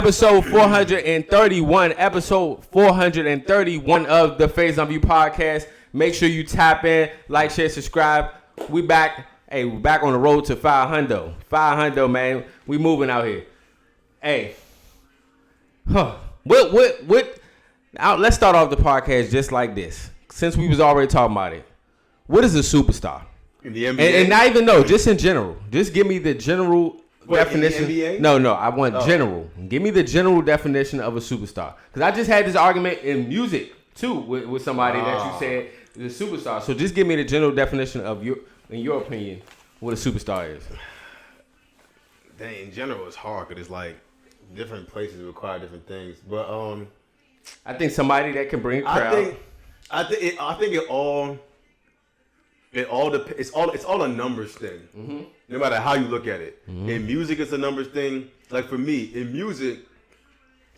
episode 431. Episode 431 of the Phase on View podcast. Make sure you tap in, like, share, subscribe. We back. Hey, we back on the road to 500. 500, man. We moving out here. Hey. What? Now, let's start off the podcast just like this. Since we was already talking about it. What is a superstar? In the NBA? And not even just in general. Just give me the general definition. In the NBA? No, I want general. Give me the general definition of a superstar. Because I just had this argument in music too with somebody that you said is a superstar. So just give me the general definition of in your opinion, what a superstar is. Dang, in general, it's hard because it's like different places require different things. But I think somebody that can bring a crowd. I think it all it's all a numbers thing. Mm-hmm. No matter how you look at it. Mm-hmm. In music, it's a numbers thing. Like for me, in music,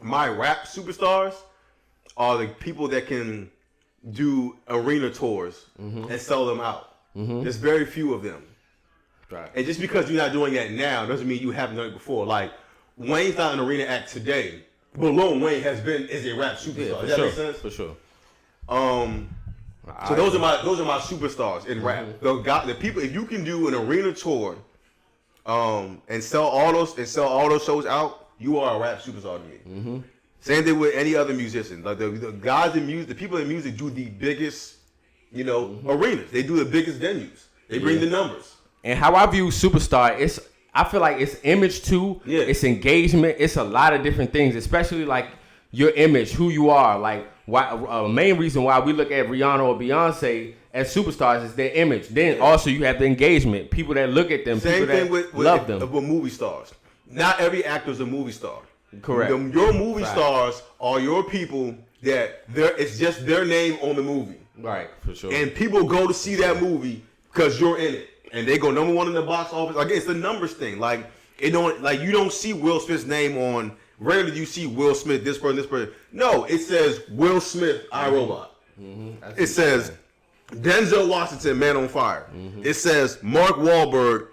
my rap superstars are the people that can do arena tours and sell them out. Mm-hmm. There's very few of them. Right. And just because you're not doing that now doesn't mean you haven't done it before. Like Wayne's not an arena act today, but Lil Wayne is a rap superstar. Yeah, Does that make sense? For sure. So those are my superstars in rap. The people, if you can do an arena tour, and sell all those shows out, you are a rap superstar to me. Mm-hmm. Same thing with any other musician. Like the guys in music, the people in music do the biggest, arenas. They do the biggest venues. They bring the numbers. And how I view superstar, I feel like it's image too. Yeah. It's engagement. It's a lot of different things, especially like your image, who you are. Like why main reason why we look at Rihanna or Beyonce as superstars is their image. Then also you have the engagement. People that look at them. Same thing with love them. With movie stars. Not every actor is a movie star. Correct. Your movie stars are your people that it's just their name on the movie. Right, for sure. And people go to see that movie because you're in it. And they go number one in the box office. Like it's the numbers thing. Like you don't see Will Smith's name on. Rarely do you see Will Smith, this person. No, it says Will Smith, iRobot. Mm-hmm. It says Denzel Washington, Man on Fire. Mm-hmm. It says Mark Wahlberg,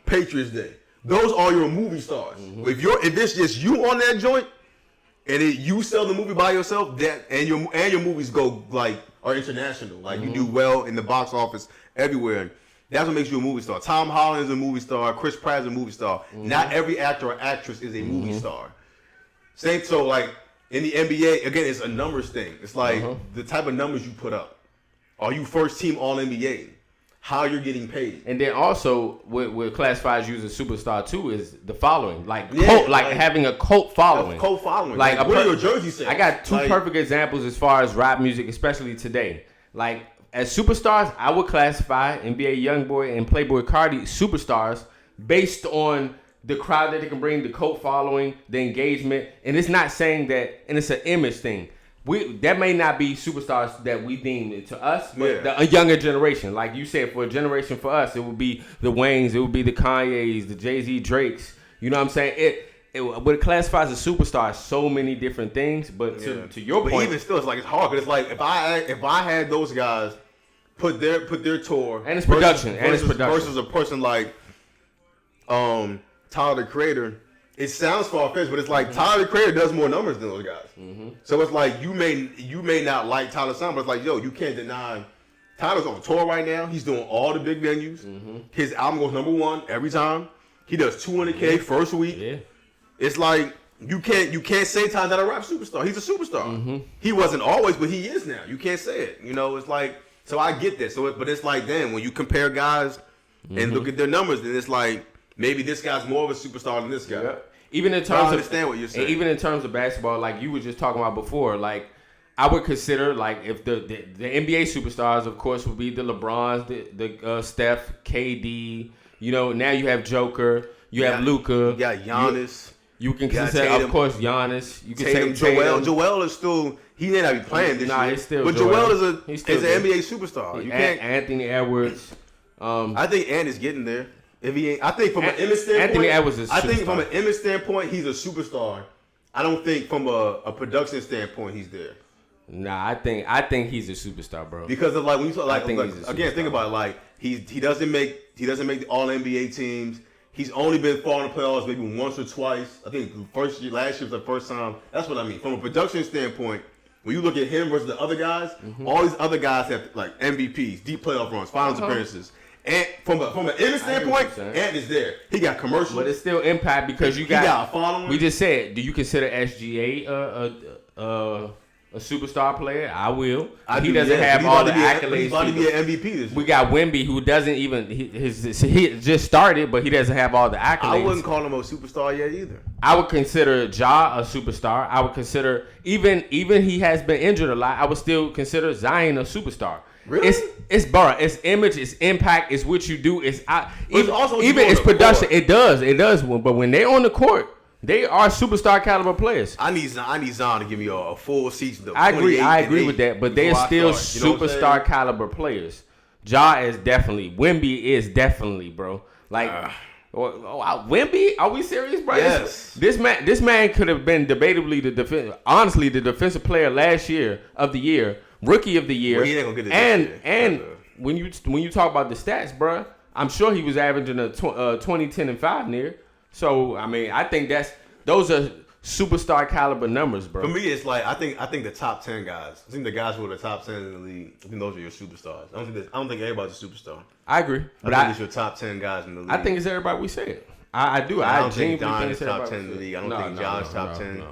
Patriots Day. Those are your movie stars. Mm-hmm. If it's just you on that joint, and you sell the movie by yourself, and your movies are international. Like you do well in the box office everywhere. That's what makes you a movie star. Tom Holland is a movie star. Chris Pratt is a movie star. Mm-hmm. Not every actor or actress is a movie star. So like in the NBA, again, it's a numbers thing. It's like the type of numbers you put up. Are you first team All NBA? How you're getting paid. And then also what classifies you as a superstar too is the following. Like having a cult following. Cult following. Like what are your jersey sales? I got two perfect examples as far as rap music, especially today. Like as superstars, I would classify NBA YoungBoy and Playboy Cardi superstars based on the crowd that they can bring, the cult following, the engagement. And it's not saying that, and it's an image thing. That may not be superstars that we deem it to us, but a younger generation. Like you said, for a generation for us, it would be the Waynes, it would be the Kanyes, the Jay-Z Drakes. You know what I'm saying? What it classifies as superstar is so many different things. But to your point, but even still, it's like it's hard. Because it's like if I had those guys put their tour and it's production versus a person like Tyler the Creator. It sounds far-fetched, but it's like Tyler the Creator does more numbers than those guys. Mm-hmm. So it's like you may not like Tyler's sound, but it's like, yo, you can't deny Tyler's on tour right now. He's doing all the big venues. Mm-hmm. His album goes number one every time. He does 200K first week. Yeah. It's like you can't say Tyler's not a rap superstar. He's a superstar. Mm-hmm. He wasn't always, but he is now. You can't say it. It's like, so I get this. But it's like, then when you compare guys and look at their numbers, then it's like, maybe this guy's more of a superstar than this guy. Yep. Even in terms I understand what you're saying. Even in terms of basketball, like you were just talking about before, like I would consider like if the NBA superstars, of course, would be the LeBrons, the Steph, KD. Now you have Joker, you have Luka, you got Giannis. You can consider, of course, Giannis. You can say Tatum. Joel is still. He may not be playing this year. He's still. But Joel is an NBA superstar. You can't. Anthony Edwards. I think Ant is getting there. If he ain't, I think from an image standpoint, Anthony Edwards is. I think from an image standpoint, he's a superstar. I don't think from a production standpoint he's there. Nah, I think he's a superstar, bro. Because of like when you talk, like again, think about it. Like he doesn't make the All NBA teams. He's only been far in the playoffs maybe once or twice. I think last year was the first time. That's what I mean. From a production standpoint, when you look at him versus the other guys, all these other guys have like MVPs, deep playoff runs, finals appearances. And from an image standpoint, Ant is there. He got commercials. But it's still impact because you got a following. We just said, do you consider SGA a superstar player? I will. He doesn't have all the accolades. He's about to be an MVP this year. We got Wemby, who doesn't even he just started, but he doesn't have all the accolades. I wouldn't call him a superstar yet either. I would consider Ja a superstar. I would consider even he has been injured a lot. I would still consider Zion a superstar. Really? It's it's image, it's impact, it's what you do. It's production. Court. It does. But when they're on the court, they are superstar caliber players. I need Zion to give me a full season. I agree with that. But they're still superstar caliber players. Ja is definitely. Wemby is definitely, bro. Like. Wemby? Are we serious, bro? Yes. This man could have been debatably the defensive player last year of the year, rookie of the year. Well, he ain't gonna get it and when you talk about the stats, bro, I'm sure he was averaging a 20, 10, and 5 near. So I mean, I think those are superstar caliber numbers, bro. For me, it's like I think the top 10 guys. I think the guys who are the top 10 in the league. I think those are your superstars. I don't think everybody's a superstar. I agree, but I think it's your top 10 guys in the league. I think it's everybody we said. I do. I don't think Don is top 10 in the league. I don't think John's top 10.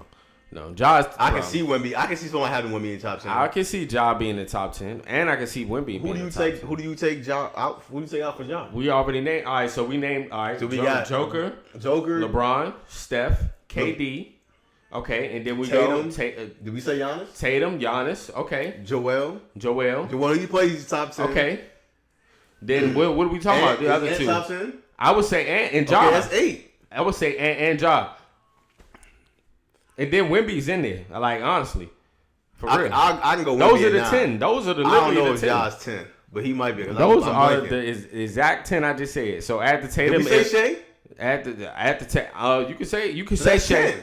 No, Ja's. I can see Wemby. I can see someone having Wemby in the top 10. I can see Ja being in the top 10, and I can see Wemby being in the top 10. Who do you take Ja out? Who do you take out for Ja? We already named. All right, so we named. All right, so we got Joker, LeBron, Steph, KD. Okay, and then we Tatum. go. Did we say Giannis? Tatum, Giannis. Okay. Joel. He plays top 10. Okay. Then what are we talking about? The other two. Top 10? I would say Ant and Ja. Okay, that's 8. I would say Ant and Ja. And then Wemby's in there. Like, honestly. For real. I can go Wemby. Those are the 10. Those are the literally I don't know the if 10. Ja's 10, but he might be. Those are the exact 10 I just said. So add the Tatum. Did we say Shea? Add the you can say Shea.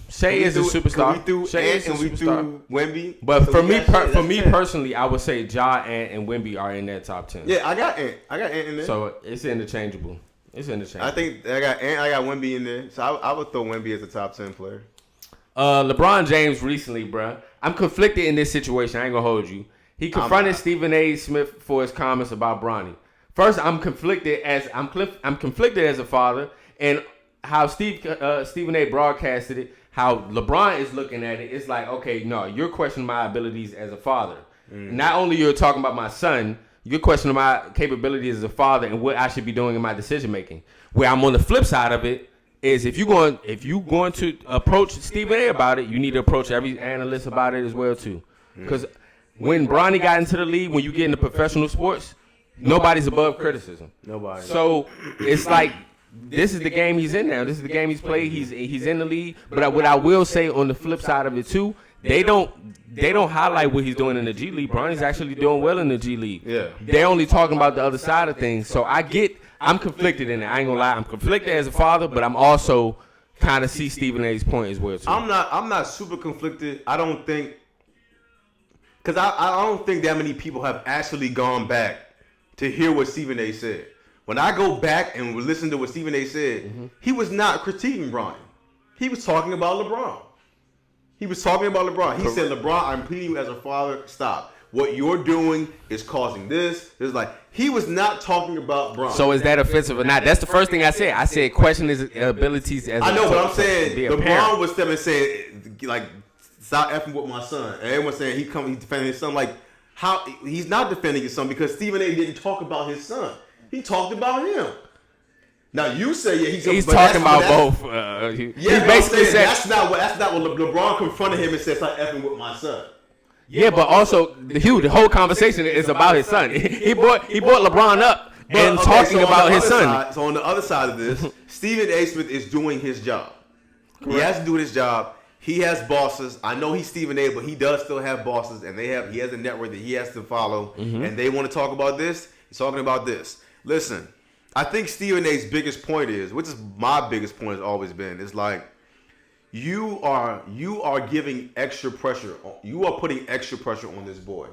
Shea is a superstar. Shea is a superstar. Wemby. But for me personally, I would say Ja and Wemby are in that top 10. Yeah, I got Ant in there. So it's interchangeable. I think I got Ant. I got Wemby in there. So I would throw Wemby as a top 10 player. LeBron James recently, bruh. I'm conflicted in this situation. I ain't gonna hold you. He confronted Stephen A. Smith for his comments about Bronny. First, I'm conflicted as a father, and how Stephen A. broadcasted it. How LeBron is looking at it. It's like, okay, no, you're questioning my abilities as a father. Not only you're talking about my son, you're questioning my capabilities as a father and what I should be doing in my decision making. Where I'm on the flip side of it is if you're going to approach Stephen A. about it, you need to approach every analyst about it as well too. Because when Bronny got into the league, when you get into professional sports, nobody's above criticism. Nobody. So it's like this is the game he's in now. This is the game he's played. He's in the league. But what I will say on the flip side of it too, they don't highlight what he's doing in the G League. Bronny's actually doing well in the G League. Yeah. They're only talking about the other side of things. So I'm conflicted in it. I ain't gonna lie. I'm conflicted as a father, but I'm also kind of see Stephen A's point as well too. I'm not super conflicted. I don't think because I don't think that many people have actually gone back to hear what Stephen A said. When I go back and listen to what Stephen A said, he was not critiquing Bronny. He was talking about LeBron. He said, LeBron, I'm pleading you as a father, stop. What you're doing is causing this. It's like, he was not talking about Bronny. So is that offensive or not? That's the first thing I said. I said question his abilities as I know, but I'm saying, LeBron parent. was stepping saying, like, stop effing with my son. And everyone's saying he's defending his son. Like, how he's not defending his son because Stephen A didn't talk about his son. He talked about him. Now you say he's talking about both. He basically said that's not what LeBron confronted him and said, "Stop effing with my son." Yeah, but also the whole conversation is about his son. He brought LeBron up and talking about his son. So on the other side of this, Stephen A. Smith is doing his job. Correct. He has to do his job. He has bosses. I know he's Stephen A., but he does still have bosses, and he has a network that he has to follow. And they want to talk about this. He's talking about this. Listen, I think Stephen A.'s biggest point is, which is my biggest point has always been, is like you are giving extra pressure. You are putting extra pressure on this boy.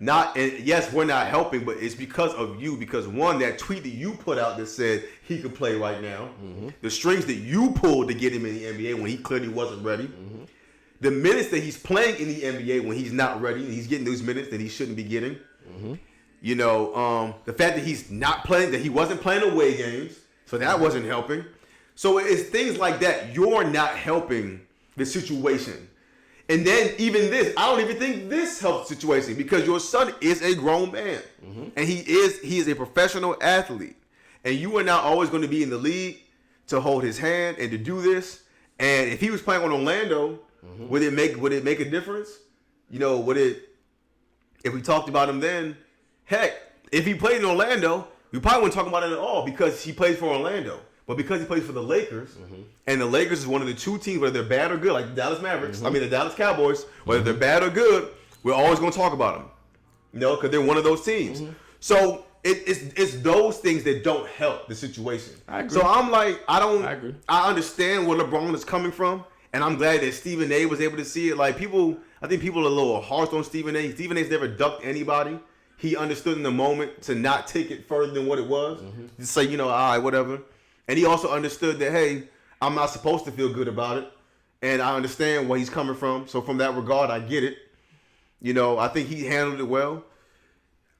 And yes, we're not helping, but it's because of you. Because one, that tweet that you put out that said he could play right now, the strings that you pulled to get him in the NBA when he clearly wasn't ready, the minutes that he's playing in the NBA when he's not ready, and he's getting those minutes that he shouldn't be getting. You know, the fact that he's not playing, that he wasn't playing away games, so that wasn't helping. So it's things like that. You're not helping the situation. And then even this, I don't even think this helps the situation because your son is a grown man. And he is a professional athlete. And you are not always going to be in the league to hold his hand and to do this. And if he was playing on Orlando, would it make a difference? You know, if we talked about him then, heck, if he played in Orlando, we probably wouldn't talk about it at all because he plays for Orlando. But because he plays for the Lakers, and the Lakers is one of the two teams, whether they're bad or good, like the Dallas Mavericks, the Dallas Cowboys, whether they're bad or good, we're always going to talk about them. You know, because they're one of those teams. So it's those things that don't help the situation. I agree. So I'm like, I agree. I understand where LeBron is coming from, and I'm glad that Stephen A was able to see it. Like I think people are a little harsh on Stephen A. Stephen A's never ducked anybody. He understood in the moment to not take it further than what it was. Just say, all right, whatever. And he also understood that, hey, I'm not supposed to feel good about it. And I understand where he's coming from. So from that regard, I get it. I think he handled it well.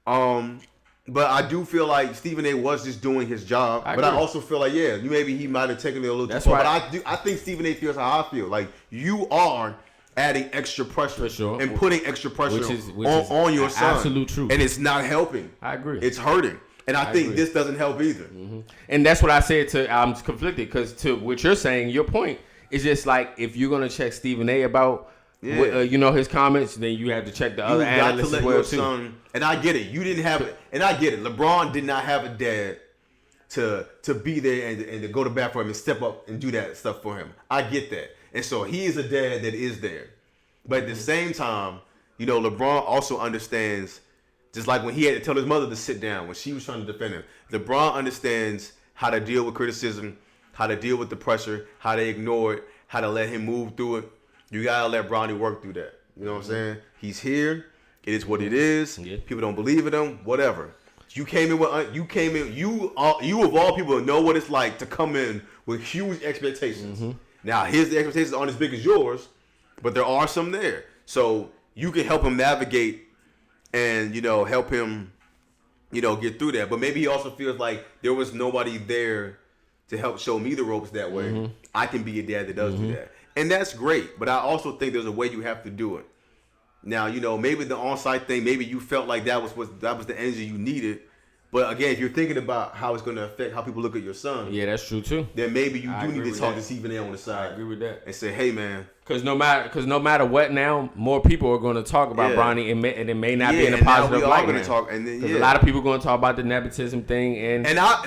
But I do feel like Stephen A was just doing his job. I also feel like, maybe he might have taken it a little too far. Right. But I think Stephen A feels how I feel. Like, you are adding extra pressure and putting extra pressure on your son. Absolute truth. And it's not helping. I agree. It's hurting. And I think this doesn't help either. And that's what I said I'm conflicted because to what you're saying, your point is just like if you're going to check Stephen A about his comments, then you have to check the other analysts as well too. Son, and I get it. You didn't have it. And I get it. LeBron did not have a dad to be there and to go to bat for him and step up and do that stuff for him. I get that. And so he is a dad that is there. But at the same time, LeBron also understands. Just like when he had to tell his mother to sit down when she was trying to defend him. LeBron understands how to deal with criticism, how to deal with the pressure, how to ignore it, how to let him move through it. You got to let Bronny work through that. You know what I'm saying? He's here. It is what it is. Yeah. People don't believe in him. Whatever. You of all people know what it's like to come in with huge expectations. Now, his expectations aren't as big as yours, but there are some there. So you can help him navigate and, help him, get through that. But maybe he also feels like there was nobody there to help show me the ropes that way. I can be a dad that does do that. And that's great. But I also think there's a way you have to do it. Now, maybe the on-site thing, maybe you felt like that was the energy you needed. But again, if you're thinking about how it's going to affect how people look at your son. Yeah, that's true too. Then maybe you do need to talk to Stephen A on the side. I agree with that. And say, hey, man. Because no matter what now, more people are going to talk about Bronny and it may not be in a positive light. Because a lot of people are going to talk about the nepotism thing. And I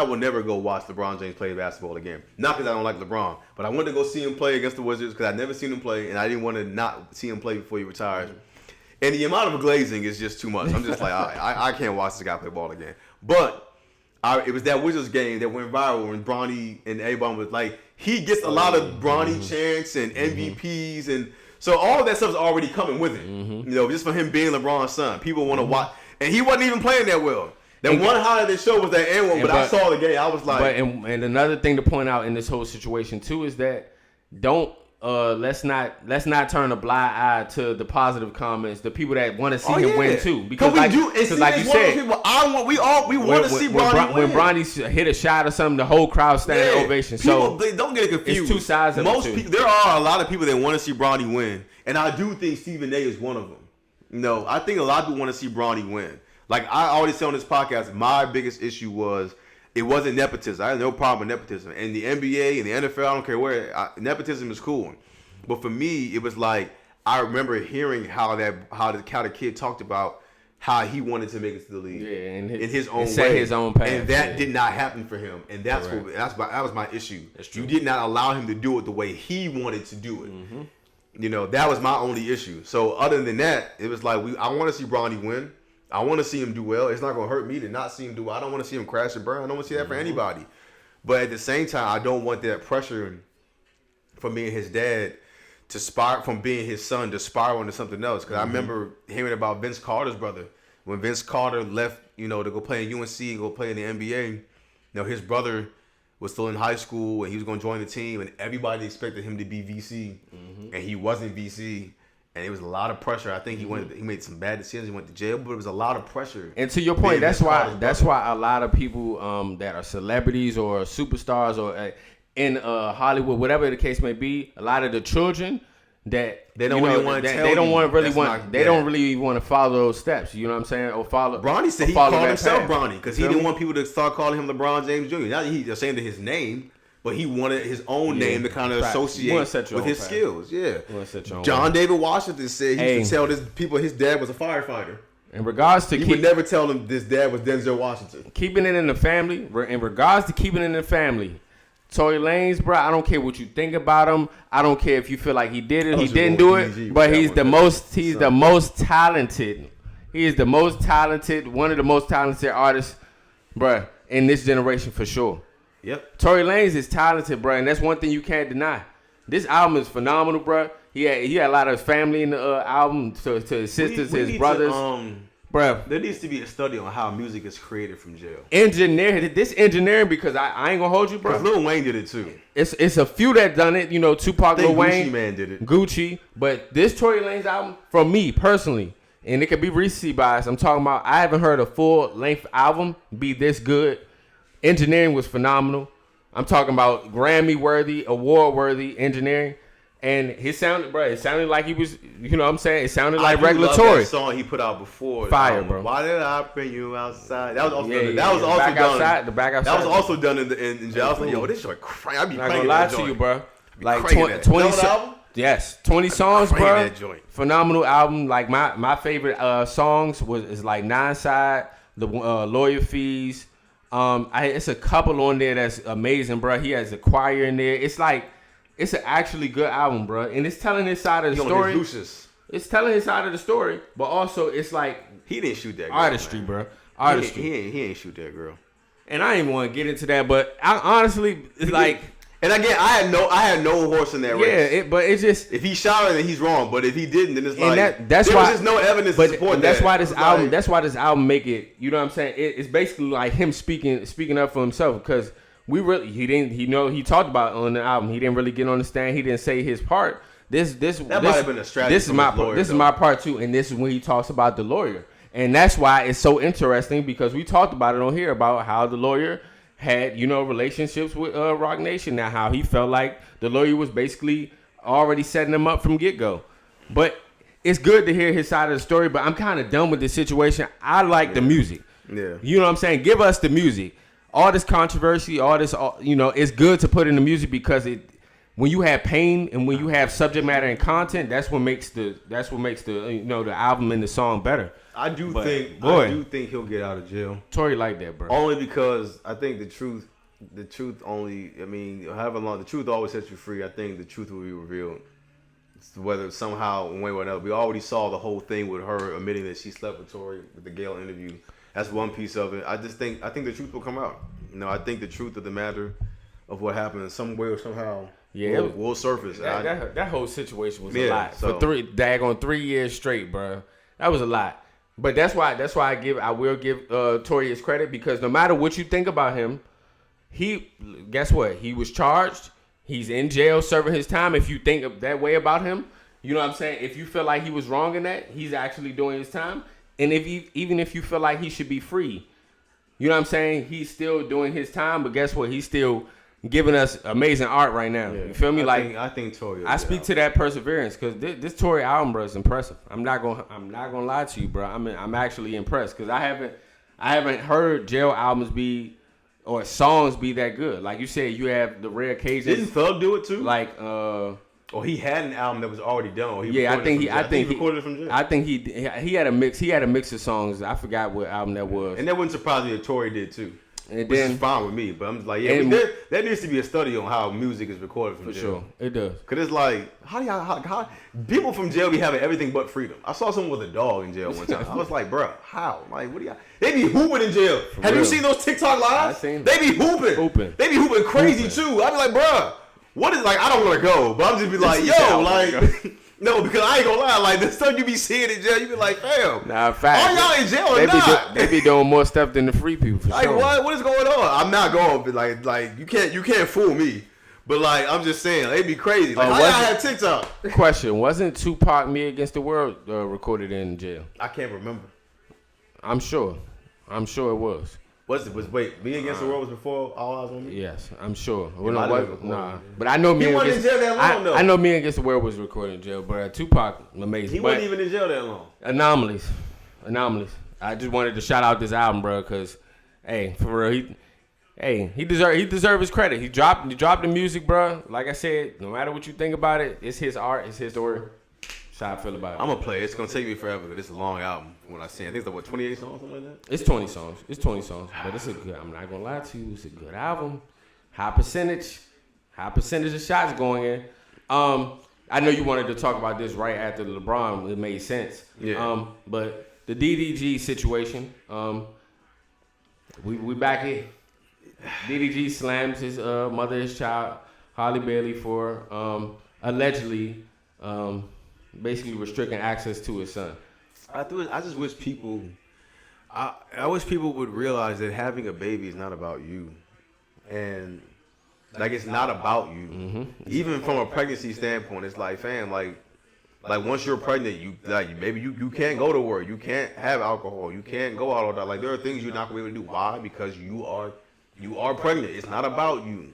will never go watch LeBron James play basketball again. Not because I don't like LeBron, but I wanted to go see him play against the Wizards because I'd never seen him play, and I didn't want to not see him play before he retires. And the amount of glazing is just too much. I'm just like, all right, I can't watch this guy play ball again. But it was that Wizards game that went viral when Bronny and everybody was like, he gets a lot of Bronny chants and MVPs. And so all that stuff's already coming with it. Just for him being LeBron's son. People want to watch. And he wasn't even playing that well. That one highlight they showed was that end one, but I saw the game. I was like. And another thing to point out in this whole situation, too, is that let's not turn a blind eye to the positive comments. The people that want to see him win too, because like you said, we want to see Bronny win. When Bronny hit a shot or something, the whole crowd standing ovation. So don't get it confused. It's two sides of it too. There are a lot of people that want to see Bronny win, and I do think Stephen A is one of them. I think a lot of people want to see Bronny win. Like I already said on this podcast, my biggest issue was. It wasn't nepotism. I had no problem with nepotism. In the NBA and the NFL, I don't care where, nepotism is cool. But for me, it was like, I remember hearing how the kid talked about how he wanted to make it to the league. Yeah, in his own way. Set his own path. And that did not happen for him. And that was my issue. You did not allow him to do it the way he wanted to do it. That was my only issue. So other than that, it was like, I want to see Bronny win. I want to see him do well. It's not going to hurt me to not see him do well. I don't want to see him crash and burn. I don't want to see that for anybody. But at the same time, I don't want that pressure for me and his dad to spiral from being his son to spiral into something else. Because I remember hearing about Vince Carter's brother when Vince Carter left, to go play in UNC and go play in the NBA. His brother was still in high school and he was going to join the team, and everybody expected him to be VC, and he wasn't VC. And it was a lot of pressure. I think he made some bad decisions. He went to jail, but it was a lot of pressure. And to your point, that's why a lot of people that are celebrities or superstars or in Hollywood, whatever the case may be, a lot of the children that they don't really want to tell they don't don't really want to follow those steps. You know what I'm saying? Or follow. Bronny said he called himself Bronny because he didn't want people to start calling him LeBron James Jr. Not that he's saying to his name. But he wanted his own name to kind of associate with his skills. Yeah. John David Washington said he used to tell people his dad was a firefighter. In regards to... He would never tell them this dad was Denzel Washington. Keeping it in the family. In regards to keeping it in the family, Tory Lanez, bro, I don't care what you think about him. I don't care if you feel like he did it. He didn't do it. But he's the most talented. He is the most talented, one of the most talented artists, bro, in this generation for sure. Yep. Tory Lanez is talented, bro, and that's one thing you can't deny. This album is phenomenal, bro. He had a lot of family in the album, to his sisters, his brothers. Bro, there needs to be a study on how music is created from jail. Engineering, because I ain't gonna hold you, bro. Because Lil Wayne did it too. It's a few that done it, Tupac, Lil Wayne, Gucci Man did it. Gucci, but this Tory Lanez album, from me personally, and it could be recency bias. I'm talking about I haven't heard a full length album be this good. Engineering was phenomenal. I'm talking about Grammy-worthy, award-worthy engineering. And it sounded like he was, what I'm saying? It sounded like regular Tory. That song he put out before. Fire, bro. Why did I bring you outside? That was also done. The back outside. That was also done in jail. I was like, yo, this joint crazy. I be not gonna lie to you, bro. Like 20 songs. Yes, 20 songs, bro. Phenomenal album. Like my favorite songs is like Nine Side, the Lawyer Fees. It's a couple on there that's amazing, bro. He has a choir in there. It's an actually good album, bro. And it's telling his side of the story. It's telling his side of the story, but also it's like he didn't shoot that girl, artistry, man. Bro. Artistry. He ain't shoot that girl. And I didn't want to get into that, but I honestly, it's like. And again, I had no horse in that race. Yeah, but it's just if he shot her, then he's wrong. But if he didn't, then it's like that's there why was just no evidence to support that. That's why this album. That's why this album make it. You know what I'm saying? It's basically like him speaking up for himself because he talked about it on the album. He didn't really get on the stand. He didn't say his part. That might have been a strategy. This is my part too, and this is when he talks about the lawyer, and that's why it's so interesting because we talked about it on here about how the lawyer had, relationships with Rock Nation. Now, how he felt like the lawyer was basically already setting him up from get-go. But it's good to hear his side of the story, but I'm kind of done with this situation. I like the music. Yeah. You know what I'm saying? Give us the music. All this controversy, it's good to put in the music because when you have pain and when you have subject matter and content, that's what makes the the album and the song better. I do think he'll get out of jail. Tory like that, bro. Only because I think the truth only. I mean, the truth always sets you free. I think the truth will be revealed. Whether somehow, one way or another, we already saw the whole thing with her admitting that she slept with Tory with the Gale interview. That's one piece of it. I think the truth will come out. I think the truth of the matter of what happened in some way or somehow. Yeah, will surface. That whole situation was a lot for 3 years straight, bro. That was a lot. But that's why I will give Tory his credit because no matter what you think about him, guess what? He was charged. He's in jail serving his time. If you think that way about him, you know what I'm saying? If you feel like he was wrong in that, he's actually doing his time. And even if you feel like he should be free, you know what I'm saying? He's still doing his time. But guess what? He's still giving us amazing art right now. Yeah. You feel me? I think Tory. I speak to that perseverance because this Tory album, bro, is impressive. I'm not gonna lie to you, bro. I'm actually impressed because I haven't heard jail albums be or songs be that good. Like you said, you have the rare occasions. Didn't Thug do it too? Like he had an album that was already done. I think he recorded it from jail. I think he had a mix. He had a mix of songs. I forgot what album that was. And that wouldn't surprise me if Tory did too. And which is fine with me, but I'm just like, there needs to be a study on how music is recorded from jail. For sure, it does. Cause it's like, how people from jail be having everything but freedom. I saw someone with a dog in jail one time. I was like, bro, how? Like, what do y'all? They be hooping in jail. Have you seen those TikTok lives? I seen them. They be hooping. They be hooping crazy too. I be like, bro, what is like? I don't want to go, but I'm just be like, yo, like. No, because I ain't gonna lie, like the stuff you be seeing in jail, you be like, fam. Nah, fact. All y'all in jail or not? They be doing more stuff than the free people for like, sure. What is going on? I'm not going, but like you can't fool me. But like I'm just saying, it'd be crazy. Like how y'all have TikTok? Question: wasn't Tupac "Me Against the World" recorded in jail? I can't remember. I'm sure it was. Wait, Me Against the World was before All Eyes on Me? Yes, I'm sure. Nah. But I know Me wasn't Against in jail that long, though. I know Me Against the World was recorded in jail, but Tupac, amazing. He wasn't even in jail that long. Anomalies. I just wanted to shout out this album, bro, because, hey, for real, he deserve his credit. He dropped the music, bro. Like I said, no matter what you think about it, it's his art, it's his story. That's how I feel about it. I'm gonna play it. It's gonna take me forever. It's a long album from what I see. I think it's like 28 songs, something like that. It's 20 songs. But it's a good. I'm not gonna lie to you. It's a good album. High percentage of shots going in. I know you wanted to talk about this right after LeBron. It made sense. Yeah. But the DDG situation. We back here. DDG slams his mother, his child, Halle Bailey, for allegedly. Basically restricting access to his son. I just wish people, I wish people would realize that having a baby is not about you, and like it's not about you. Mm-hmm. Even from a pregnancy standpoint, it's like, fam, like once you're pregnant, you can't go to work, you can't have alcohol, you can't go out all that. Like there are things you're not gonna be able to do. Why? Because you are pregnant. It's not about you.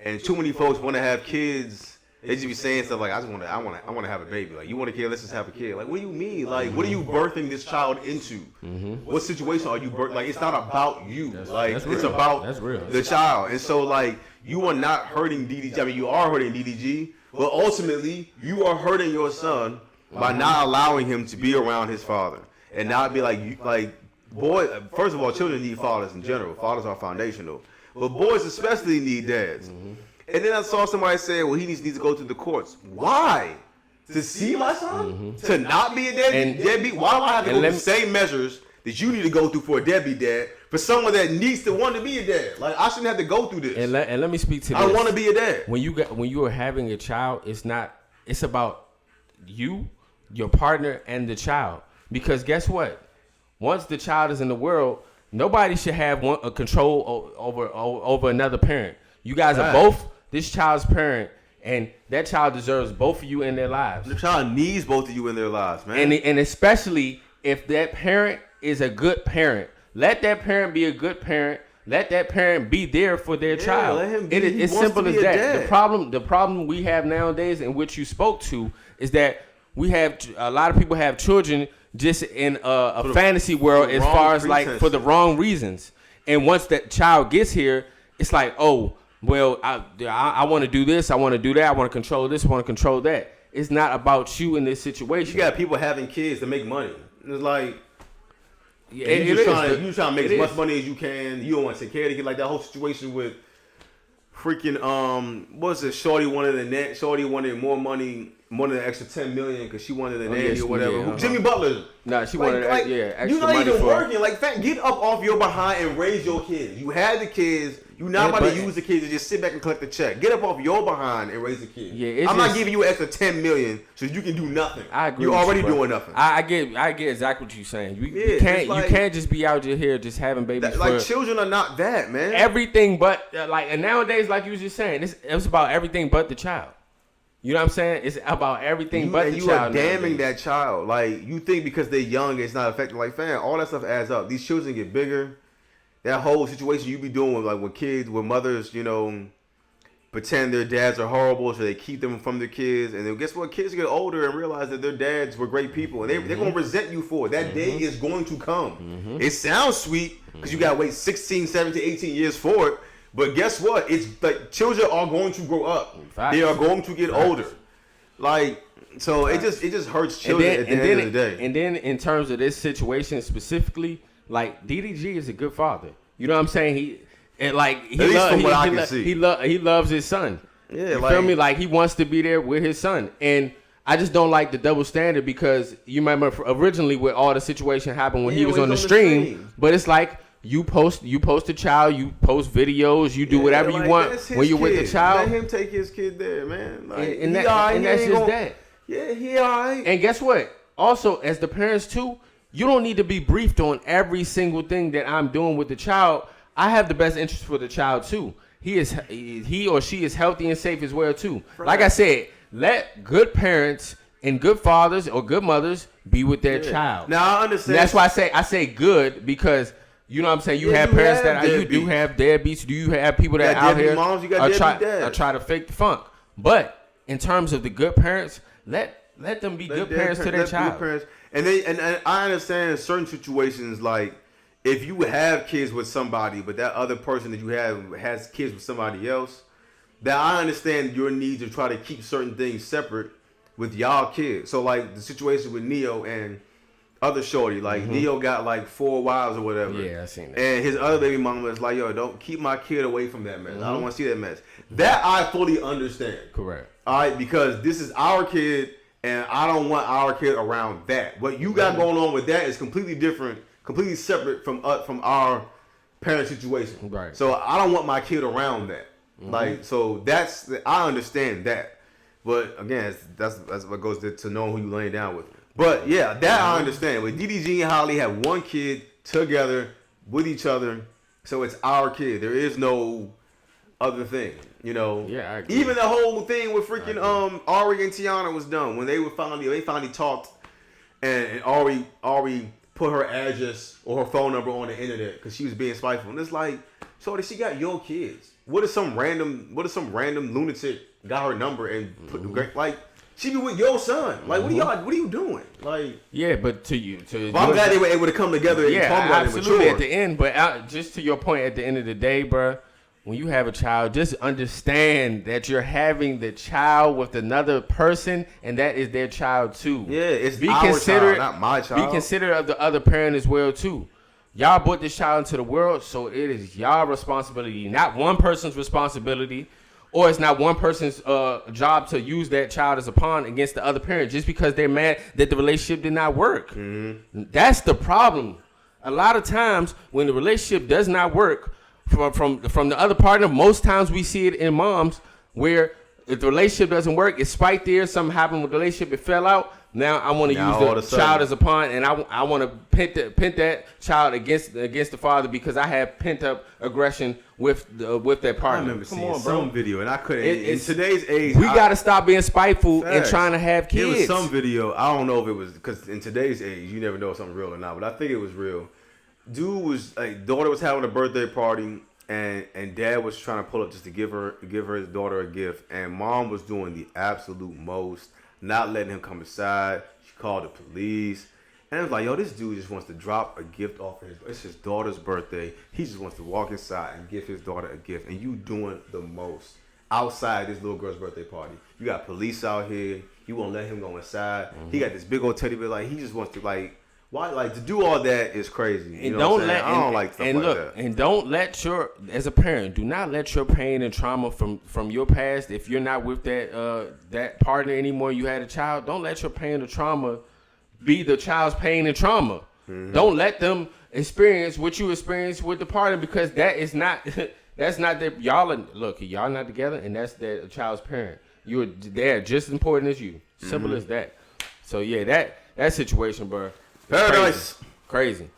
And too many folks want to have kids. They just be saying stuff like, I want to have a baby. Like, you want a kid? Let's just have a kid. Like, what do you mean? Like, what are you birthing this child into? Mm-hmm. What situation are you birthing? Like, it's not about you. It's about the child. And so, like, you are not hurting DDG. I mean, you are hurting DDG, but ultimately, you are hurting your son by not allowing him to be around his father and not be boy. First of all, children need fathers in general. Fathers are foundational, but boys especially need dads. Mm-hmm. And then I saw somebody say, well, he needs to go to the courts. Why? To see my son? Mm-hmm. To not be a deadbeat? Why do I have to go through the same measures that you need to go through for a deadbeat dad for someone that needs to want to be a dad? Like, I shouldn't have to go through this. And let me speak to this. I want to be a dad. When you are having a child, it's about you, your partner, and the child. Because guess what? Once the child is in the world, nobody should have a control over another parent. You guys are both this child's parent, and that child deserves both of you in their lives. The child needs both of you in their lives, man. And especially if that parent is a good parent. Let that parent be a good parent. Let that parent be there for their child. Let him be. It's simple as that. The problem we have nowadays, in which you spoke to, is that we have a lot of people have children just in a fantasy world as far as like for the wrong reasons. And once that child gets here, it's like, oh, well, I want to do this, I want to do that, I want to control this, I want to control that. It's not about you in this situation. You got people having kids to make money. It's like, yeah, you trying to make as much money as you can. You don't want to take care of the kid. Like that whole situation with freaking what's it? Shorty wanted more money, more than the extra $10 million because she wanted a nanny or whatever. Yeah, Jimmy Butler. Nah, she wanted extra you're not money even for working. Like, get up off your behind and raise your kids. You had the kids. You're not about to use the kids to just sit back and collect the check. Get up off your behind and raise the kids. Yeah, I'm not giving you an extra $10 million so you can do nothing. I agree. You're already doing nothing. I get exactly what you're saying. You can't just be out here just having babies. Like children are not that, man. Everything but and nowadays, like you was just saying, it's about everything but the child. You know what I'm saying? It's about everything but the child. And you are damning that child. Like, you think because they're young, it's not affecting. Like, fam, all that stuff adds up. These children get bigger. That whole situation you be doing with kids, with mothers, pretend their dads are horrible, so they keep them from their kids. And then guess what? Kids get older and realize that their dads were great people. And they're going to resent you for it. That day is going to come. Mm-hmm. It sounds sweet because you got to wait 16, 17, 18 years for it. But guess what? It's like children are going to grow up. Facts. They are going to get older. Like, so Facts. it just hurts children at the end of the day. And then in terms of this situation specifically, like DDG is a good father. You know what I'm saying? He loves his son. Yeah, you feel me? Like he wants to be there with his son. And I just don't like the double standard because you remember originally when all the situation happened when he was on the stream. But it's like You post a child. You post videos. You do whatever you want when you're with the child. Let him take his kid there, man. Like, and that's just that. Yeah, he all right. And guess what? Also, as the parents too, you don't need to be briefed on every single thing that I'm doing with the child. I have the best interest for the child too. He or she is healthy and safe as well too. Right. Like I said, let good parents and good fathers or good mothers be with their child. Now I understand. And that's why I say good, because you know what I'm saying. You have parents you do have deadbeats. Do you have people that out here moms, you got try to fake the funk? But in terms of the good parents, let them be good parents to their child. And I understand in certain situations, like if you have kids with somebody, but that other person that you have has kids with somebody else, that I understand your need to try to keep certain things separate with y'all kids. So like the situation with Neo and other shorty, like Neo got like 4 wives or whatever. Yeah, I seen that. And his other baby mama is like, yo, don't keep my kid away from that mess. I don't want to see that mess. That I fully understand. Correct. All right, because this is our kid, and I don't want our kid around that. What you got going on with that is completely different, completely separate from our parent situation. Right. So I don't want my kid around that. Like, so I understand that. But again, that's what goes to knowing who you laying down with. But yeah, that I understand. With DDG and Holly have one kid together with each other, so it's our kid. There is no other thing, you know. Yeah, I agree. Even the whole thing with freaking Ari and Tiana was done when they finally talked, and Ari put her address or her phone number on the internet because she was being spiteful. And it's like, so she got your kids. What if some random lunatic got her number and put like she be with your son? Like, what are you doing? Like, yeah, but I'm glad they were able to come together and talk about it. Absolutely, at the end. But just to your point, at the end of the day, bro, when you have a child, just understand that you're having the child with another person, and that is their child too. Yeah, it's our child, not my child. Be considerate of the other parent as well too. Y'all brought this child into the world, so it is y'all responsibility, not one person's responsibility, or it's not one person's job to use that child as a pawn against the other parent just because they're mad that the relationship did not work. That's the problem. A lot of times when the relationship does not work from the other partner, most times we see it in moms where if the relationship doesn't work, it's spite there, something happened with the relationship, it fell out. Now I want to use the child as a pawn, and I want to pent that child against the father because I have pent up aggression with that partner. I remember seeing some video, and I couldn't. In today's age, we got to stop being spiteful and trying to have kids. It was some video. I don't know if it was because in today's age, you never know if something's real or not, but I think it was real. Dude was like, daughter was having a birthday party, and dad was trying to pull up just to give her his daughter a gift, and mom was doing the absolute most. Not letting him come inside. She called the police. And I was like, yo, this dude just wants to drop a gift off of it's his daughter's birthday. He just wants to walk inside and give his daughter a gift. And you doing the most outside this little girl's birthday party. You got police out here. You won't let him go inside. He got this big old teddy bear. Like, he just wants to, like, why? Like, to do all that is crazy. You know what I'm saying? I don't like stuff like that. And don't let as a parent, do not let your pain and trauma from your past, if you're not with that partner anymore, you had a child, don't let your pain or trauma be the child's pain and trauma. Don't let them experience what you experienced with the partner, because that is not, that's not that y'all not together, and that's the child's parent. They're just as important as you. Simple as that. So yeah, that situation, bro. Paradise. Crazy.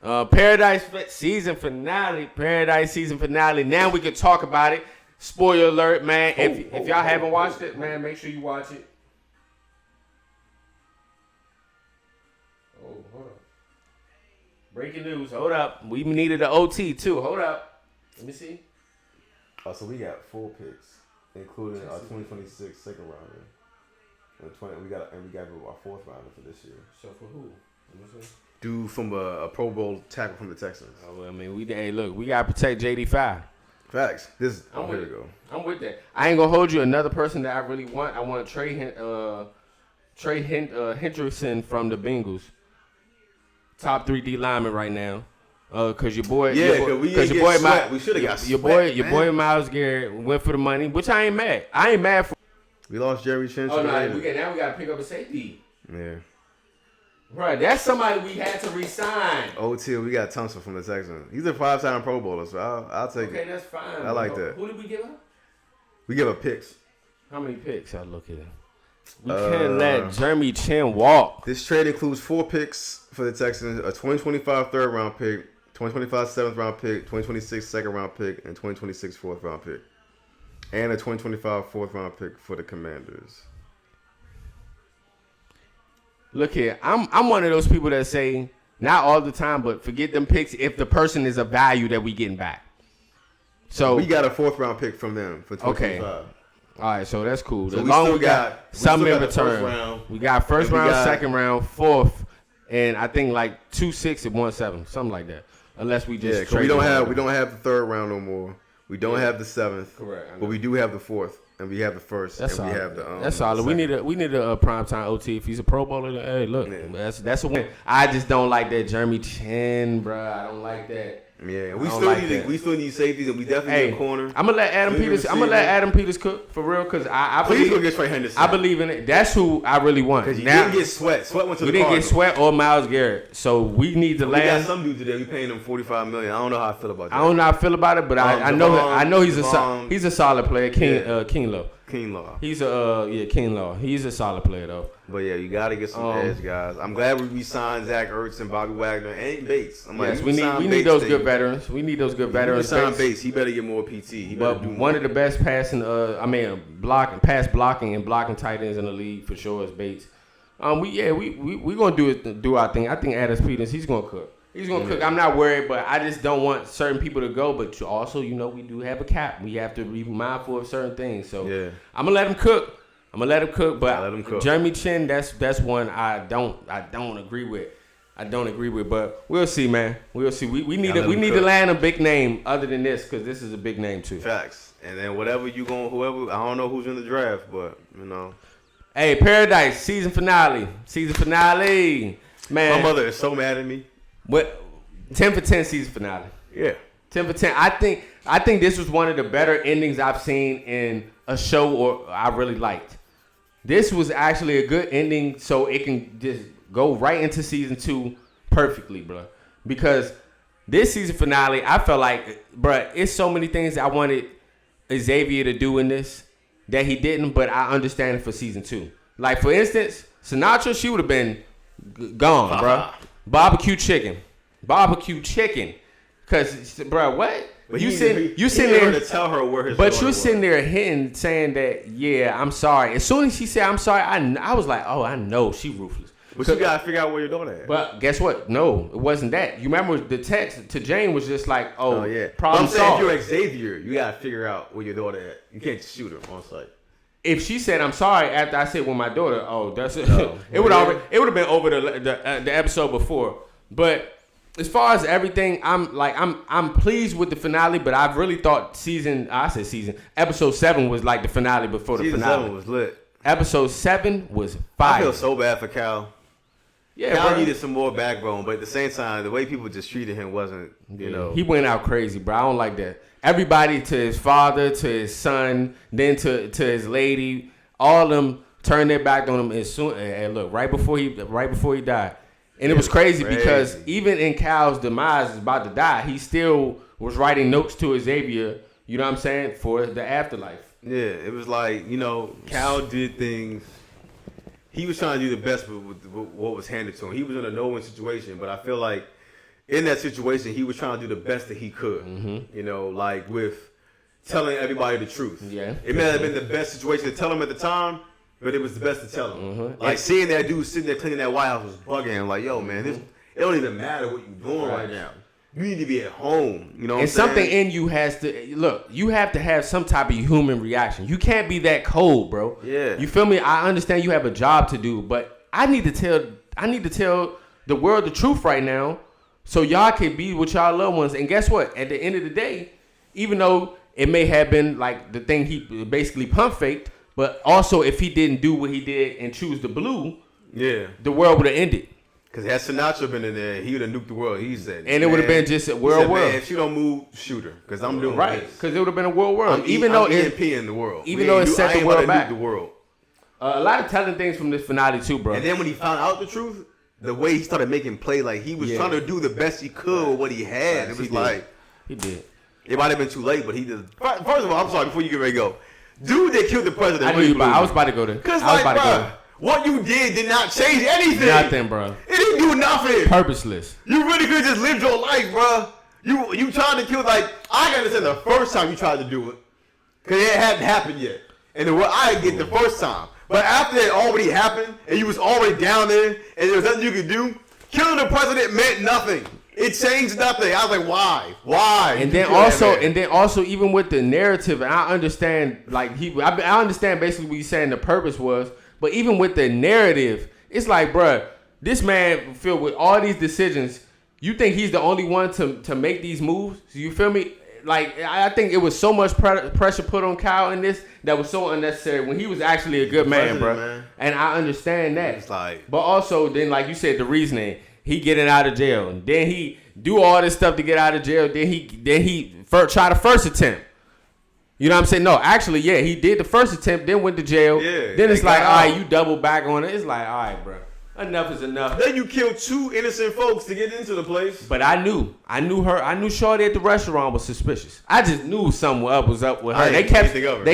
Paradise season finale. Now we can talk about it. Spoiler alert, man. If y'all haven't watched it, man, make sure you watch it. Oh, hold up. Breaking news. Hold up. We needed an OT too. Hold up. Let me see. Oh, so we got 4 picks, including our 2026 second rounder. And we got our 4th rounder for this year. So for who? Dude from a Pro Bowl tackle from the Texans. Oh, well, I mean, we gotta protect JD5. Facts. Here we go. I'm with that. I ain't gonna hold you. Another person that I really want. I want Trey Hendrickson from the Bengals. Top 3 D lineman right now. Cause your boy, we should have got your boy Myles Garrett went for the money, which I ain't mad. For. We lost Jerry Chin. Oh no, now we gotta pick up a safety. Yeah. Bro, that's somebody we had to resign. OT, we got Tunsil from the Texans. He's a 5-time Pro Bowler, so I'll take it. Okay, that's fine. I like that. Who did we give up? We give up picks. How many picks? I look at it. We can't let Jeremy Chin walk. This trade includes 4 picks for the Texans: a 2025 third-round pick, 2025 seventh-round pick, 2026 second-round pick, and 2026 fourth-round pick, and a 2025 fourth-round pick for the Commanders. Look here, I'm one of those people that say not all the time, but forget them picks if the person is a value that we getting back. So we got a 4th-round pick from them for 2025. Okay. All right, so that's cool. So as long as we got some in return. return. We got first round, second round, fourth, and I think like 2 6 and 1 7, something like that. Unless we just we don't have the 3rd round no more. We don't have the 7th. Correct. But we do have the 4th, and we have the 1st. That's and solid. We have the that's solid. We need a primetime OT. If he's a Pro Bowler, then, hey, look, that's a win. I just don't like that Jeremy Chin, bro. I don't like that. Yeah, we still need safeties, and we definitely need a corner. I'm gonna let Adam Peters cook for real, cause I please believe, go get Trey Henderson. I believe in it. That's who I really want. Because you didn't get Sweat. Sweat went to the Cardinals. We didn't get Sweat or Miles Garrett, so we need to land. We got some dude today. We paying him $45 million. I don't know how I feel about that. I don't know how I feel about it, but I know he's a solid player. Kinlaw. He's Kinlaw. He's a solid player though. But yeah, you gotta get some edge guys. I'm glad we signed Zach Ertz and Bobby Wagner and Bates. We need those good veterans. We need those good veterans. Sign Bates. He better get more PT. He better do more. One of the best pass blocking and blocking tight ends in the league for sure is Bates. We gonna do our thing. I think Adam Peters, he's gonna cook. He's gonna cook. I'm not worried, but I just don't want certain people to go. But also, we do have a cap. We have to be mindful of certain things. So I'm gonna let him cook. But Jeremy Chin, that's one I don't agree with. But we'll see, man. We'll see. We need to land a big name other than this, because this is a big name too. Facts. And then whoever I don't know who's in the draft, but Hey, Paradise season finale, man. My mother is so mad at me. What 10 for 10 season finale? Yeah, 10 for 10. I think this was one of the better endings I've seen in a show or I really liked. This was actually a good ending, so it can just go right into season 2 perfectly, bro. Because this season finale, I felt like, bro, it's so many things I wanted Xavier to do in this that he didn't, but I understand it for season 2. Like, for instance, Sinatra, she would have been gone, bro. Barbecue chicken. Cause, bro, what? But you sitting there to tell her where his. But you're sitting there hitting, saying that, yeah, I'm sorry. As soon as she said I'm sorry, I was like, oh, I know she ruthless. But you gotta figure out where your daughter at. But guess what? No, it wasn't that. You remember the text to Jane was just like, oh yeah, problem solved. I'm saying if you're Xavier, you gotta figure out where your daughter at. You can't shoot her on site. If she said I'm sorry after I said with my daughter, that's it. It would have been over the episode before. But as far as everything, I'm pleased with the finale. But I really thought episode 7 was like the finale before the finale. Season 7 was lit. Episode 7 was fire. I feel so bad for Cal. Yeah, Cal needed some more backbone, but at the same time, the way people just treated him wasn't, He went out crazy, bro. I don't like that. Everybody, to his father, to his son, then to his lady, all of them turned their back on him as soon. And look, right before he died, and it was crazy because even in Cal's demise, is about to die, he still was writing notes to Xavier. You know what I'm saying, for the afterlife. Yeah, it was like, Cal did things. He was trying to do the best with what was handed to him. He was in a no-win situation, but I feel like in that situation, he was trying to do the best that he could. Mm-hmm. Like with telling everybody the truth. Yeah. It may have been the best situation to tell him at the time, but it was the best to tell him. Mm-hmm. Like seeing that dude sitting there cleaning that White House was bugging him. Like, yo, man, it don't even matter what you're doing right now. You need to be at home. You know what I'm saying? Something in you has to look. You have to have some type of human reaction. You can't be that cold, bro. Yeah. You feel me? I understand you have a job to do, but I need to tell the world the truth right now, so y'all can be with y'all loved ones. And guess what? At the end of the day, even though it may have been like the thing he basically pump faked, but also if he didn't do what he did and choose the blue, the world would have ended. Because had Sinatra been in there, he would have nuked the world. He said, and it would have been just a world. Man, if she don't move, shoot her. Because I'm doing right. Because it would have been a world. I'm EMP in the world. Even though it set the world back. The world. A lot of telling things from this finale too, bro. And then when he found out the truth, the way he started making play, like he was trying to do the best he could with what he had. It was he did. It might have been too late, but he did. First of all, I'm sorry. Before you get ready to go, dude, that killed the president. I was about to go there. Cause like, bro, what you did not change anything. Nothing, bro. It didn't do nothing. Purposeless. You really could just live your life, bro. You trying to kill, like, I can understand the first time you tried to do it, cause it hadn't happened yet, and then what I get the first time. But after it already happened, and you was already down there, and there was nothing you could do, killing the president meant nothing. It changed nothing. I was like, why? Why? And then also, even with the narrative, and I understand, like I understand basically what you're saying the purpose was, but even with the narrative, it's like, bruh, this man filled with all these decisions. You think he's the only one to make these moves? You feel me? Like, I think it was so much pressure put on Kyle in this that was so unnecessary when he was actually a good man, bro. Man. And I understand that. It's like, but also, then, like you said, the reasoning, he getting out of jail, and then he do all this stuff to get out of jail. Then he try the first attempt. You know what I'm saying? No, actually, yeah, he did the first attempt, then went to jail. Yeah, then it's like, all right, you double back on it. It's like, all right, bro. Enough is enough. Then you killed 2 innocent folks to get into the place. But I knew Shorty at the restaurant was suspicious. I just knew something was up with her. They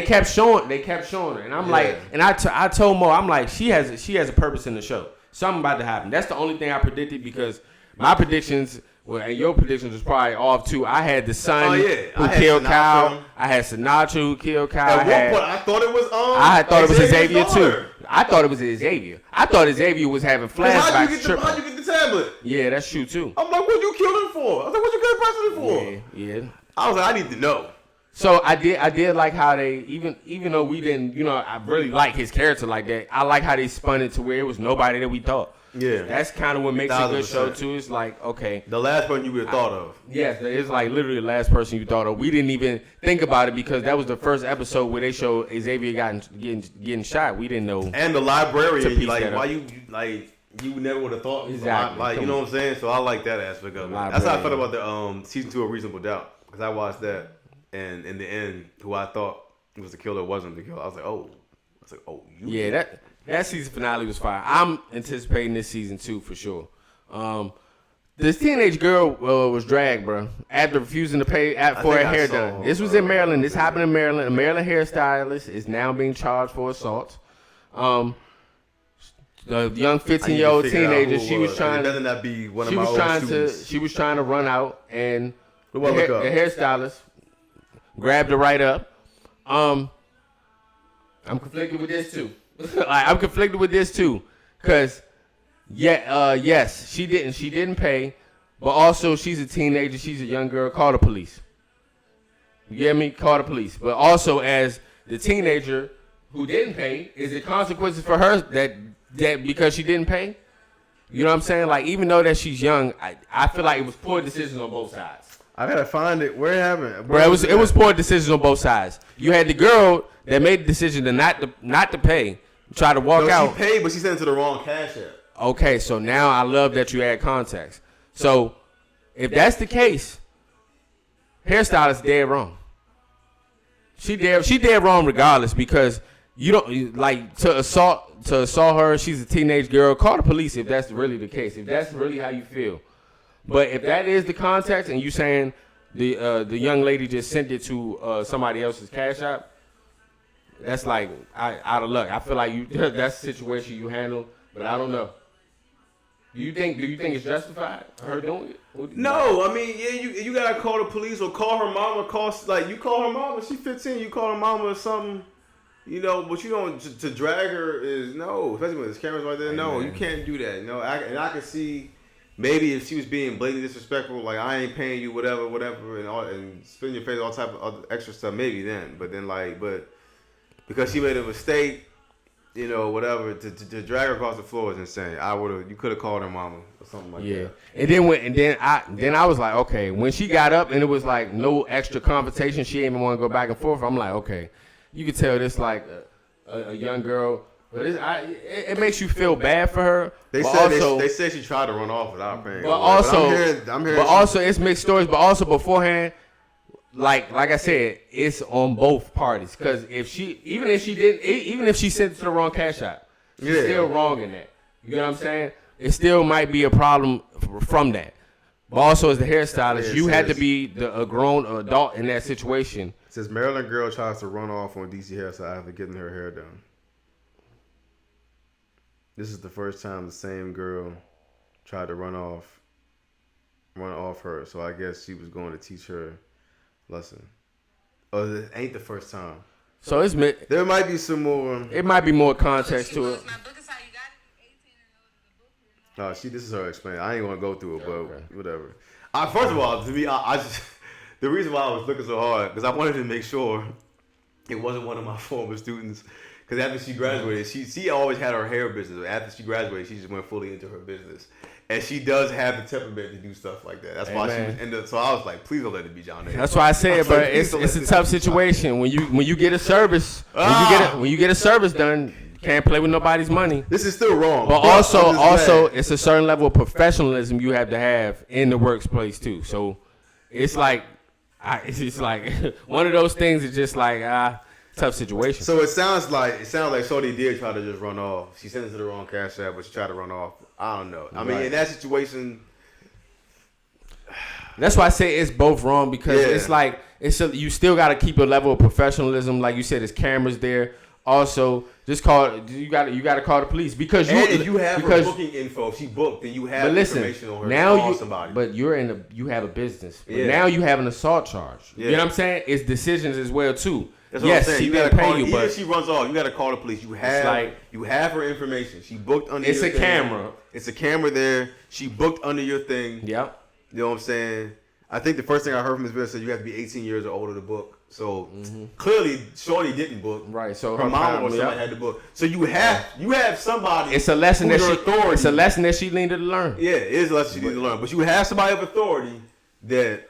kept showing her, and I'm like, and I told Mo, I'm like, she has a purpose in the show. Something about to happen. That's the only thing I predicted, because my predictions, and your predictions was probably off too. I had the son who killed Kyle. I had Sinatra who killed Kyle. At one point, I thought it was I thought it was Xavier too. I thought it was Xavier. I thought Xavier was having flashbacks. How'd you get the tablet? Yeah, that's true too. I'm like, what you killed him for? I was like, what you killed the president for? Yeah. I was like, I need to know. So I did like how they, even though we didn't, I really like his character like that. I like how they spun it to where it was nobody that we thought. Yeah, that's kind of what makes it a good show too. It's like, okay, the last person you would have thought of. Yes, it's like literally the last person you thought of. We didn't even think about it because that was the first episode where they showed Xavier getting shot. We didn't know. And the librarian, like, why you never would have thought. Exactly. Like, you know what I'm saying? So I like that aspect of it. That's how I felt about the season 2 of Reasonable Doubt, because I watched that, and in the end, who I thought was the killer wasn't the killer. I was like, oh, yeah, that season finale was fire. I'm anticipating this season 2 for sure. This teenage girl was dragged, bro, after refusing to pay for her hair done. This was in Maryland. This happened in Maryland. A Maryland hairstylist is now being charged for assault. The young 15-year-old teenager, she was trying to run out, and the hairstylist grabbed her right up. I'm conflicted with this too. Cause yes, she didn't pay, but also she's a teenager, she's a young girl. Call the police. You get me? Call the police. But also, as the teenager who didn't pay, is it consequences for her that because she didn't pay? You know what I'm saying? Like, even though that she's young, I feel like it was poor decisions on both sides. I gotta find it. Where it happened? Bro, it was poor decisions on both sides. You had the girl that made the decision to not to pay, try to walk out. She paid, but she sent it to the wrong cash app. Okay, so now I love that you add context. So if that's the case, hairstylist dead wrong. She dead wrong regardless, because you don't like to assault her. She's a teenage girl. Call the police if that's really the case. If that's really how you feel. But if that is the context, and you saying the young lady just sent it to somebody else's cash app, that's like out of luck. I feel like that's the situation you handle, but I don't know. Do you think it's justified, her doing it? No, I mean, yeah, you gotta call the police or call her mama. You call her mama. She's 15. You call her mama or something. But you don't to drag her is no, especially when there's cameras right there. No, you can't do that. No, I can see maybe if she was being blatantly disrespectful, like I ain't paying you, whatever, and spin your face, all type of other extra stuff. Maybe then, but because she made a mistake. Whatever, to drag her across the floor is insane. You could have called her mama or something like that. And then I was like, okay, when she got up and it was like no extra confrontation, she didn't even want to go back and forth. I'm like, okay, you could tell this like a young girl, but it makes you feel bad for her. They said she tried to run off without paying. But also it's mixed stories. But also beforehand, like I said, it's on both parties. Because even if she sent it to the wrong cash app, she's still wrong in that. You know what I'm saying? it still might be a problem from that. But also, as the hairstylist, you had to be a grown adult in that situation. It says Maryland girl tries to run off on DC hairstyle after getting her hair done. This is the first time the same girl tried to run off her. So I guess she was going to teach her a lesson. Oh, it ain't the first time. So there might be some more. It might be more context to it. Oh, this is her explaining. I ain't gonna go through it, but whatever. First of all, to me, I just the reason why I was looking so hard because I wanted to make sure it wasn't one of my former students. Because after she graduated, she always had her hair business. After she graduated, she just went fully into her business, and she does have the temperament to do stuff like that. That's why she was in the. So I was like, please don't let it be John. That's why I said, but it's a tough situation when you get a service when you get a service done. Can't play with nobody's money. This is still wrong. But also, it's a certain level of professionalism you have to have in the workplace too. So it's like, it's like one of those things. Is just like tough situation. So it sounds like Shorty did try to just run off. She sent it to the wrong cash app, but she tried to run off. I don't know. I mean, in that situation, that's why I say it's both wrong because it's like you still got to keep a level of professionalism. Like you said, there's cameras there. Also, just you got to call the police because if you have her booking info, if she booked, then you have information on her. Now to call somebody. But you have a business. But now you have an assault charge. Yeah. You know what I'm saying? It's decisions as well too. That's what I'm saying. She didn't pay you, even but if she runs off, you got to call the police. You have her information. She booked under. It's your a thing. camera. It's a camera there. She booked under your thing. Yep. You know what I'm saying? I think the first thing I heard from this video said you have to be 18 years or older to book. So clearly, Shorty didn't book. Right. So her mom or somebody had to book. So you have somebody. It's a lesson It's a lesson that she needed to learn. Yeah, it is a lesson she needed to learn. But you have somebody of authority that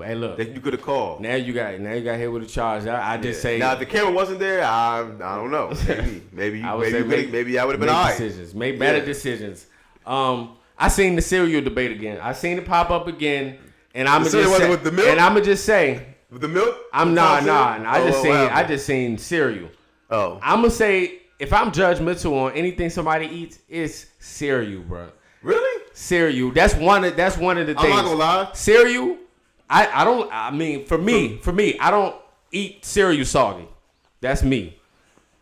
Hey, look, that you could have called. Now you got hit with a charge. I just say now if the camera wasn't there, I don't know. Maybe I would have been all right. Decisions, make better decisions. I seen the cereal debate again. I seen it pop up again, and I'm gonna just say. With the milk? I just seen cereal. Oh. I'm gonna say if I'm judgmental on anything somebody eats, it's cereal, bro. Really? Cereal. That's one of the things. I'm not gonna lie. Cereal. For me, I don't eat cereal soggy. That's me.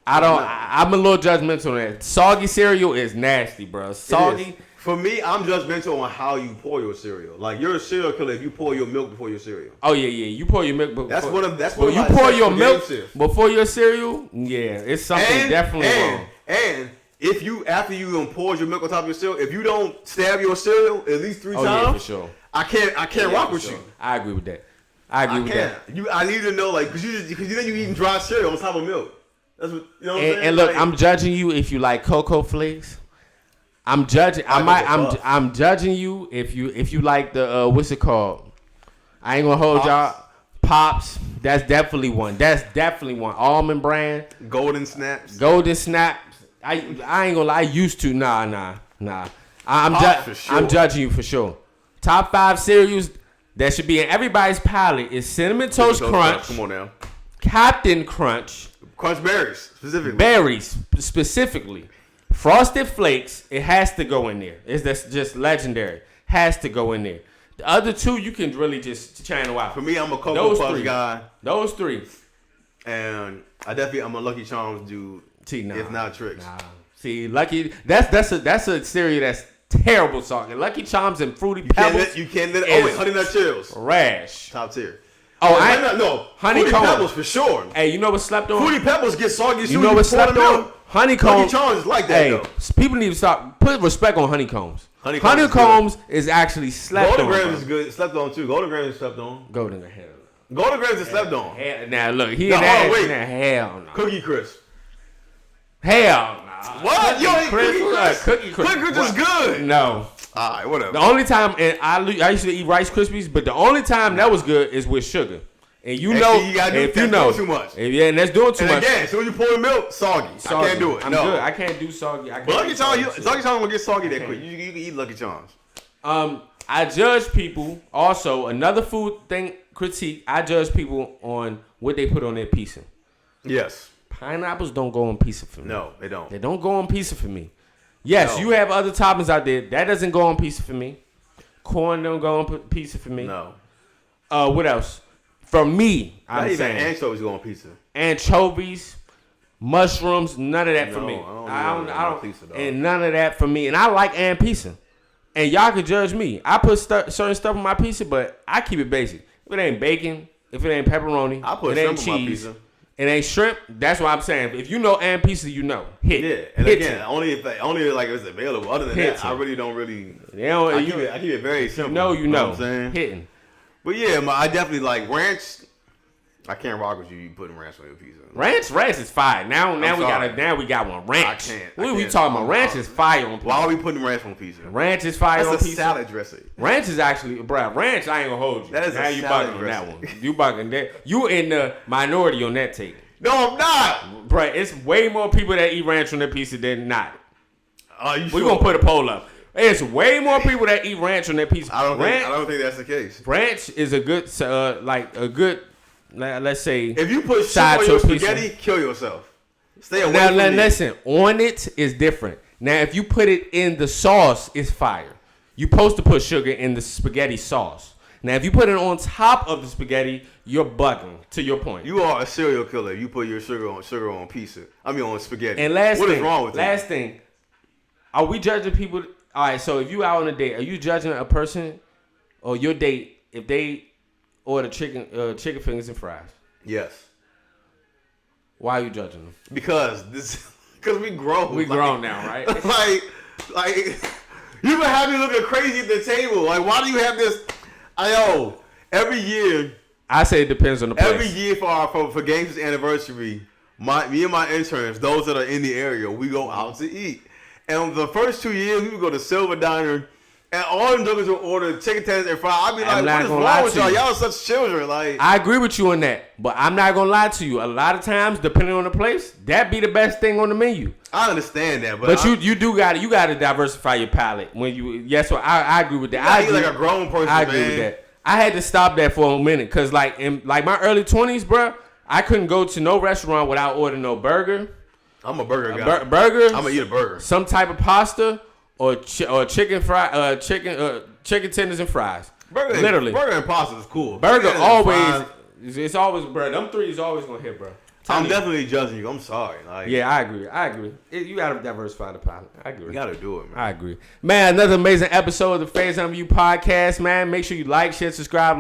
I'm a little judgmental on that. Soggy cereal is nasty, bro. Soggy. For me, I'm judgmental on how you pour your cereal. Like you're a serial killer if you pour your milk before your cereal. Oh yeah. You pour your milk before. That's what you pour your milk before your cereal. Yeah, it's something definitely wrong. And if you after you pour your milk on top of your cereal, if you don't stab your cereal at least 3 times, yeah, for sure. I can't rock with you. I agree with that. I need to know because then you eating dry cereal on top of milk. That's what you know. What I'm saying? And look, I'm judging you if you like Cocoa Flakes. I'm judging. I'm judging you if you like the what's it called? I ain't gonna hold y'all. Pops. That's definitely one. Almond brand. Golden Snaps. I ain't gonna lie. I used to. Nah. I'm judging you for sure. Top 5 cereals that should be in everybody's palate is Cinnamon Toast Crunch. Come on now. Captain Crunch. Crunch berries specifically. Berries specifically. Frosted Flakes, it has to go in there. That's just legendary. Has to go in there. The other 2, you can really just channel out. For me, I'm a Cocoa Puffs guy. Those 3. And I'm a Lucky Charms dude. If not Tricks. Nah. See, Lucky, that's a cereal that's terrible song. Lucky Charms and Fruity Pebbles. You can't let it. Honey Nut Cheerios. Trash. Top tier. Honeycomb. Fruity Pebbles for sure. Hey, you know what slept on? Fruity Pebbles get soggy. You know what slept on? Honeycomb. Lucky Charms is like that though. People need to stop. Put respect on honeycombs. Honeycombs is actually slept on. Golden Grams is good. Slept on too. Golden Grams is slept on. Golden Grams. Golden Grams is slept on. Now look, hell no. Cookie Crisp. Hell no. What? Yo, Cookie Crisp is good. No. All right, whatever. The only time, and I used to eat Rice Krispies, but the only time that was good is with sugar. And doing too much. And that's doing too much. Again, so when you pour milk, soggy. I can't do it. I'm good. I can't do soggy. But Lucky Charms won't get soggy that quick. You can eat Lucky Charms. I judge people. Also, another food thing critique. I judge people on what they put on their pizza. Yes. Pineapples don't go on pizza for me. No, they don't. They don't go on pizza for me. Yes, No. you have other toppings out there. That doesn't go on pizza for me. Corn don't go on pizza for me. No. What else? For me, Not I'm even saying anchovies go on pizza. anchovies, mushrooms, none of that for No, me. I don't pizza, dog. And none of that for me. And I like pizza. And y'all can judge me. I put certain stuff on my pizza, but I keep it basic. If it ain't bacon, if it ain't pepperoni, I put it ain't shrimp on my cheese, pizza. it ain't shrimp. That's what I'm saying. If you know pizza, you know. Hit. Yeah, and Hit again, it. only if it's available. Other than Hit that, I it. really don't really. They don't, I keep it very simple. you know. What I'm saying? Hitting. But yeah, I definitely like ranch. I can't rock with you putting ranch on your pizza. Ranch is fire. Now we sorry. got one ranch. I can't. What are we talking about? Ranch is fire on pizza. Why are we putting ranch on pizza? Ranch is fire on That's a pizza. salad dressing. Ranch is actually, bruh. Ranch, I ain't gonna hold you. That is now a you salad bugging on dressing. that one. You bugging that. You in the minority on that take, No, I'm not. bruh. It's way more people that eat ranch on their pizza than not. Are you We're sure? gonna put a poll up. It's way more people that eat ranch on their pizza. I don't think that's the case. Ranch is a good, let's say. If you put shit side on to your a pizza. spaghetti, kill yourself. Stay away Now, from me. listen, on it is different. Now, if you put it in the sauce, it's fire. You're supposed to put sugar in the spaghetti sauce. Now, if you put it on top of the spaghetti, you're bugging, to your point. You are a serial killer. You put your sugar on pizza. I mean on spaghetti. And what is wrong with last thing, are we judging people? All right, so if you out on a date, are you judging a person or your date if they order chicken fingers and fries? you? Yes. Why are you judging them? Because we grown. We grown now, right? like you been having me looking crazy at the table. Like, why do you have this? Every year. I say it depends on the place. Every year for Games' anniversary, me and my interns, those that are in the area, we go out to eat. And the first 2 years, we would go to Silver Diner, and all the jokers would order chicken tenders and fries. I'd be like, what is wrong with y'all? Y'all are such children. Like, I agree with you on that, but I'm not gonna lie to you. A lot of times, depending on the place, that be the best thing on the menu. I understand that, but you gotta diversify your palate when you. Yes, I agree with that. I agree, like a grown person. I agree with that. I had to stop that for a minute because, like, in my early 20s, bro, I couldn't go to no restaurant without ordering no burger. I'm a burger guy. Burger. I'm gonna eat a burger. Some type of pasta or chicken tenders and fries. Burger and pasta is cool. Burger always. It's always, bro. Them three is always gonna hit, bro. I'm definitely judging you. I'm sorry. Like, yeah, I agree. You gotta diversify the palate. I agree. You gotta do it, man. I agree. Man, another amazing episode of the Phase on You podcast, man. Make sure you like, share, subscribe.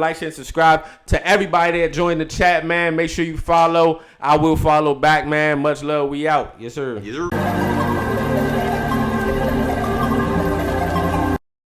To everybody that joined the chat, man. Make sure you follow. I will follow back, man. Much love. We out. Yes, sir. Yes, sir.